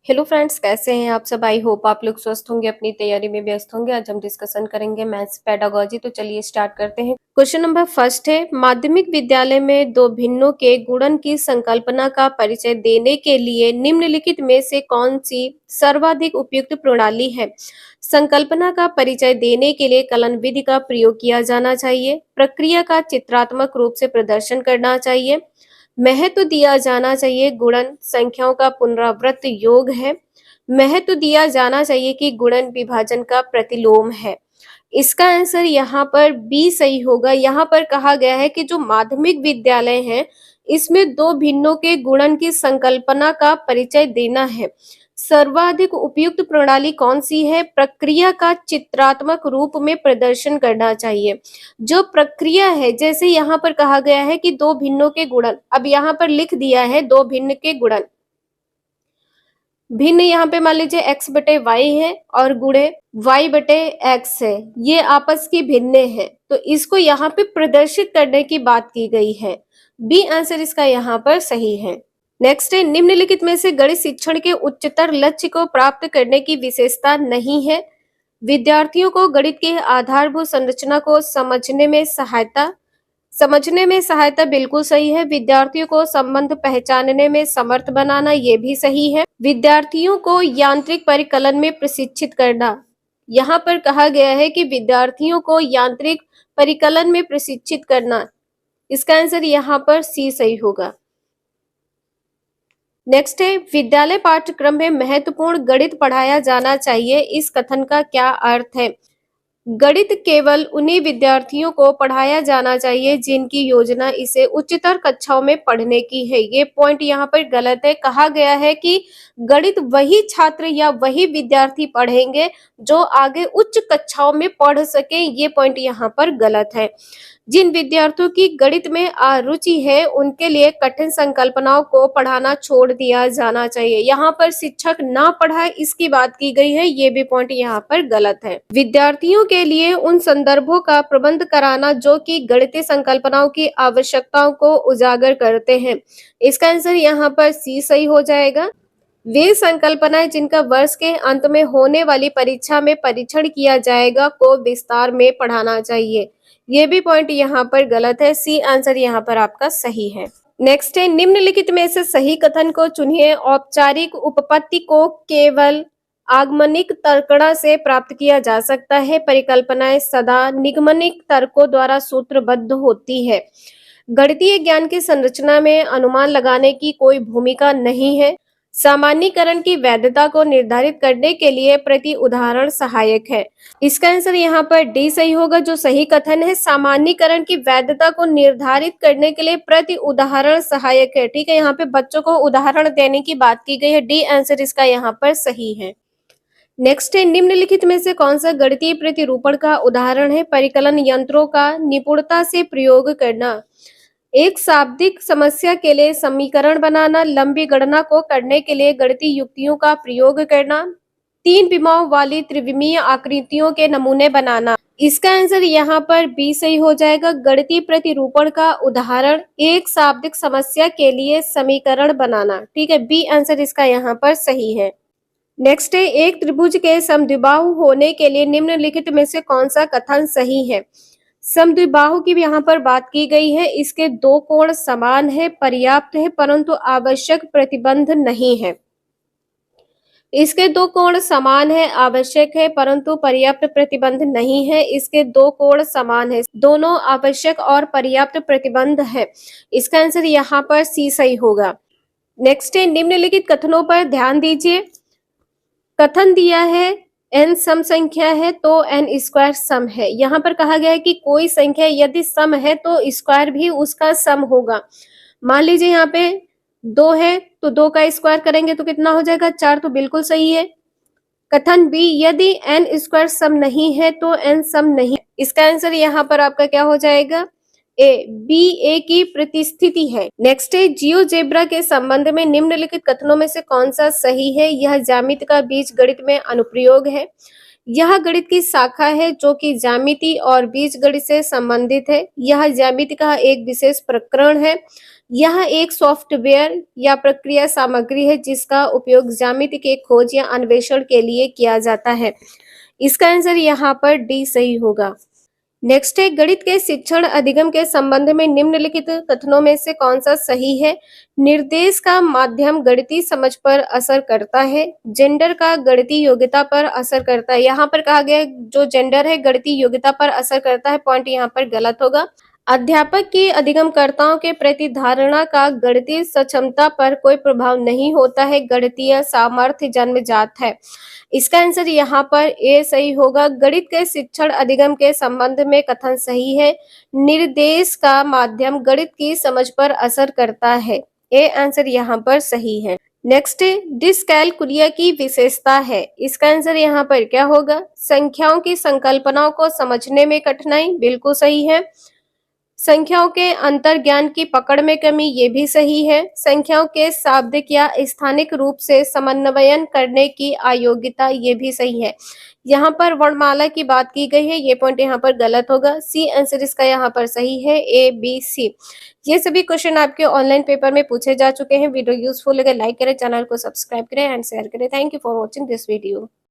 Hello friends, कैसे हैं आप सब। आई होप आप लोग स्वस्थ होंगे, अपनी तैयारी में व्यस्त होंगे। आज हम डिस्कशन करेंगे मैथ्स पेडागोजी। तो चलिए स्टार्ट करते हैं। क्वेश्चन नंबर फर्स्ट है, माध्यमिक विद्यालय में दो भिन्नों के गुणन की संकल्पना का परिचय देने के लिए निम्नलिखित में से कौन सी सर्वाधिक उपयुक्त प्रणाली है। संकल्पना का परिचय देने के लिए कलन विधि का प्रयोग किया जाना चाहिए। प्रक्रिया का चित्रात्मक रूप से प्रदर्शन करना चाहिए। महत्व दिया जाना चाहिए गुणन संख्याओं का पुनरावृत्त योग है। महत्व दिया जाना चाहिए कि गुणन विभाजन का प्रतिलोम है। इसका आंसर यहाँ पर बी सही होगा। यहाँ पर कहा गया है कि जो माध्यमिक विद्यालय है इसमें दो भिन्नों के गुणन की संकल्पना का परिचय देना है। सर्वाधिक उपयुक्त प्रणाली कौन सी है। प्रक्रिया का चित्रात्मक रूप में प्रदर्शन करना चाहिए। जो प्रक्रिया है, जैसे यहाँ पर कहा गया है कि दो भिन्नों के गुणन, अब यहाँ पर लिख दिया है दो भिन्न के गुणन। भिन्न यहाँ पे मान लीजिए x बटे वाई है और गुणे y बटे x है, ये आपस की भिन्न है, तो इसको यहाँ पे प्रदर्शित करने की बात की गई है। बी आंसर इसका यहाँ पर सही है। नेक्स्ट है, निम्नलिखित में से गणित शिक्षण के उच्चतर लक्ष्य को प्राप्त करने की विशेषता नहीं है। विद्यार्थियों को गणित के आधारभूत संरचना को समझने में सहायता बिल्कुल सही है। विद्यार्थियों को संबंध पहचानने में समर्थ बनाना, ये भी सही है। विद्यार्थियों को यांत्रिक परिकलन में प्रशिक्षित करना, यहाँ पर कहा गया है कि विद्यार्थियों को यांत्रिक परिकलन में प्रशिक्षित करना, इसका आंसर यहाँ पर सी सही होगा। नेक्स्ट है, विद्यालय पाठ्यक्रम में महत्वपूर्ण गणित पढ़ाया जाना चाहिए, इस कथन का क्या अर्थ है। गणित केवल उन्हीं विद्यार्थियों को पढ़ाया जाना चाहिए जिनकी योजना इसे उच्चतर कक्षाओं में पढ़ने की है। ये पॉइंट यहाँ पर गलत है। कहा गया है कि गणित वही छात्र या वही विद्यार्थी पढ़ेंगे जो आगे उच्च कक्षाओं में पढ़ सके, ये पॉइंट यहाँ पर गलत है। जिन विद्यार्थियों की गणित में अरुचि है उनके लिए कठिन संकल्पनाओं को पढ़ाना छोड़ दिया जाना चाहिए। यहाँ पर शिक्षक ना पढ़ाए इसकी बात की गई है, ये भी पॉइंट यहाँ पर गलत है। विद्यार्थियों के लिए उन संदर्भों का प्रबंध कराना जो कि गणितीय संकल्पनाओं की आवश्यकताओं को उजागर करते हैं, इसका आंसर यहाँ पर सी सही हो जाएगा। वे संकल्पनाएं जिनका वर्ष के अंत में होने वाली परीक्षा में परीक्षण किया जाएगा को विस्तार में पढ़ाना चाहिए, ये भी पॉइंट यहाँ पर गलत है। सी आंसर यहाँ पर आपका सही है। नेक्स्ट है, निम्नलिखित में से सही कथन को चुनिए। औपचारिक उपपत्ति को केवल आगमनिक तर्कणा से प्राप्त किया जा सकता है। परिकल्पनाएं सदा निगमनिक तर्कों द्वारा सूत्रबद्ध होती है। गणितीय ज्ञान की संरचना में अनुमान लगाने की कोई भूमिका नहीं है। सामान्यीकरण की वैधता को निर्धारित करने के लिए प्रति उदाहरण सहायक है। इसका आंसर यहाँ पर डी सही होगा। जो सही कथन है, सामान्यीकरण की वैधता को निर्धारित करने के लिए प्रति उदाहरण सहायक है। ठीक है, यहाँ पे बच्चों को उदाहरण देने की बात की गई है। डी आंसर इसका यहाँ पर सही है। नेक्स्ट है, निम्नलिखित में से कौन सा गणितीय प्रतिरूपण का उदाहरण है। परिकलन यंत्रों का निपुणता से प्रयोग करना, एक शाब्दिक समस्या के लिए समीकरण बनाना, लंबी गणना को करने के लिए गणितीय युक्तियों का प्रयोग करना, तीन विमाओं वाली त्रिविमीय आकृतियों के नमूने बनाना, इसका आंसर यहाँ पर बी सही हो जाएगा। गणितीय प्रतिरूपण का उदाहरण एक शाब्दिक समस्या के लिए समीकरण बनाना। ठीक है, बी आंसर इसका यहाँ पर सही है। नेक्स्ट है, एक त्रिभुज के समद्विबाहु होने के लिए निम्नलिखित में से कौन सा कथन सही है। समद्विबाहु की भी यहाँ पर बात की गई है। इसके दो कोण समान है, पर्याप्त है, परंतु आवश्यक प्रतिबंध नहीं है। इसके दो कोण समान है, आवश्यक है, परंतु पर्याप्त प्रतिबंध नहीं है। इसके दो कोण समान है, दोनों आवश्यक और पर्याप्त प्रतिबंध है। इसका आंसर यहाँ पर सी सही होगा। नेक्स्ट है, निम्नलिखित कथनों पर ध्यान दीजिए। कथन दिया है n सम संख्या है तो n स्क्वायर सम है। यहाँ पर कहा गया है कि कोई संख्या यदि सम है तो स्क्वायर भी उसका सम होगा। मान लीजिए यहाँ पे 2 है तो 2 का स्क्वायर करेंगे तो कितना हो जाएगा, 4, तो बिल्कुल सही है। कथन बी, यदि n स्क्वायर सम नहीं है तो n सम नहीं है। इसका आंसर यहाँ पर आपका क्या हो जाएगा, ए। बी ए की प्रतिस्थिति है। नेक्स्ट है, जियोजेब्रा के संबंध में निम्नलिखित कथनों में से कौन सा सही है। यह ज्यामिति का बीजगणित में अनुप्रयोग है। यह गणित की शाखा है जो कि ज्यामिति और बीजगणित से संबंधित है। यह ज्यामिति का एक विशेष प्रकरण है। यह एक सॉफ्टवेयर या प्रक्रिया सामग्री है जिसका उपयोग ज्यामिति के खोज या अन्वेषण के लिए किया जाता है। इसका आंसर यहाँ पर डी सही होगा। नेक्स्ट है, गणित के शिक्षण अधिगम के संबंध में निम्नलिखित कथनों में से कौन सा सही है? निर्देश का माध्यम गणितीय समझ पर असर करता है। जेंडर का गणितीय योग्यता पर असर करता है। यहाँ पर कहा गया जो जेंडर है गणितीय योग्यता पर असर करता है, पॉइंट यहाँ पर गलत होगा। अध्यापक की अधिगमकर्ताओं के प्रति धारणा का गणितीय सक्षमता पर कोई प्रभाव नहीं होता है। गणितीय सामर्थ्य जन्मजात है। इसका आंसर यहाँ पर ए सही होगा। गणित के शिक्षण अधिगम के संबंध में कथन सही है। निर्देश का माध्यम गणित की समझ पर असर करता है। ए आंसर यहाँ पर सही है। नेक्स्ट डिस्कैलकुलिया की विशेषता है। इसका आंसर यहाँ पर क्या होगा? संख्याओं की संकल्पनाओं को समझने में कठिनाई, बिल्कुल सही है। संख्याओं के अंतर्ज्ञान की पकड़ में कमी, ये भी सही है। संख्याओं के शाब्दिक या स्थानिक रूप से समन्वयन करने की अयोग्यता, ये भी सही है। यहाँ पर वर्णमाला की बात की गई है, ये पॉइंट यहाँ पर गलत होगा। सी आंसर इसका यहाँ पर सही है, ए बी सी। ये सभी क्वेश्चन आपके ऑनलाइन पेपर में पूछे जा चुके हैं। वीडियो यूजफुल लगे लाइक करें, चैनल को सब्सक्राइब करें एंड शेयर करें। Thank you for watching this video.